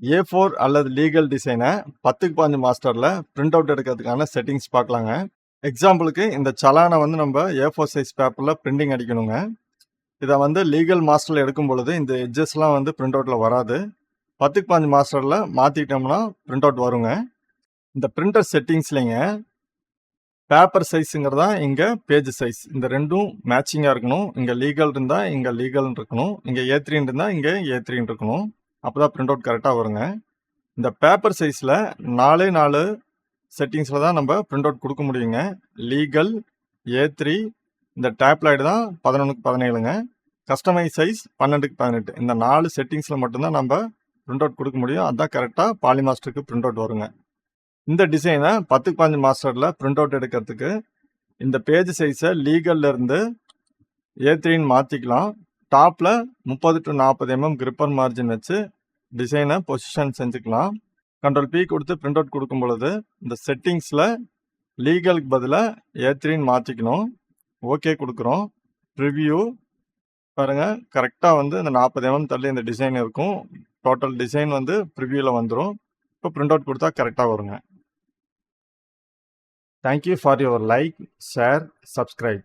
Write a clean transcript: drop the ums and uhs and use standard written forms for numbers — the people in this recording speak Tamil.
A4 அல்லது லீகல் டிசைனை 10க்கு 15 மாஸ்டரில் பிரிண்ட் அவுட் எடுக்கிறதுக்கான செட்டிங்ஸ் பார்க்கலாங்க. எக்ஸாம்பிளுக்கு இந்த சலானை வந்து நம்ம A4 சைஸ் பேப்பரில் பிரிண்டிங் அடிக்கணுங்க. இதை வந்து லீகல் மாஸ்டரில் எடுக்கும் பொழுது இந்த எட்ஜஸ்லாம் வந்து பிரிண்ட் அவுட்டில் வராது. 10க்கு 15 மாஸ்டரில் மாற்றிட்டோம்னா பிரிண்ட் அவுட் வருங்க. இந்த பிரிண்டர் செட்டிங்ஸ்லைங்க பேப்பர் சைஸுங்கிறதா இங்கே பேஜ் சைஸ், இந்த ரெண்டும் மேட்சிங்காக இருக்கணும். இங்கே லீகல் இருந்தால் இங்கே லீகல்னு இருக்கணும், இங்கே A3 இருந்தால் இங்கே A3 இருக்கணும். அப்போ தான் பிரிண்ட் அவுட் கரெக்டாக வருங்க. இந்த பேப்பர் சைஸில் 4 செட்டிங்ஸில் தான் நம்ம பிரிண்ட் அவுட் கொடுக்க முடியுங்க. லீகல், A3, இந்த டேப்லாய்டு தான் 11க்கு 17ங்க, கஸ்டமைஸ் சைஸ் 12க்கு 18. இந்த 4 செட்டிங்ஸில் மட்டும்தான் நம்ம பிரிண்ட் அவுட் கொடுக்க முடியும். அதுதான் கரெக்டாக பாலிமாஸ்டருக்கு பிரிண்ட் அவுட் வருங்க. இந்த டிசைனை 10க்கு 15 மாஸ்டரில் பிரிண்ட் அவுட் எடுக்கிறதுக்கு இந்த பேஜ் சைஸை லீகல்ல இருந்து A3ன்னு மாற்றிக்கலாம். டாப்பில் 30 to 40 mm கிரிப்பர் மார்ஜின் வச்சு டிசைனை பொசிஷன் செஞ்சுக்கலாம். Ctrl+P கொடுத்து பிரிண்ட் அவுட் கொடுக்கும் பொழுது இந்த செட்டிங்ஸில் லீகலுக்கு பதிலாக A3ன்னு மாற்றிக்கணும். ஓகே கொடுக்குறோம். ப்ரிவ்யூ பாருங்கள், கரெக்டாக வந்து இந்த 40 mm தள்ளி இந்த டிசைன் இருக்கும். டோட்டல் டிசைன் வந்து ப்ரிவ்யூவில் வந்துடும். இப்போ பிரிண்ட் அவுட் கொடுத்தா கரெக்டாக வருங்க. Thank you for your like, share, subscribe.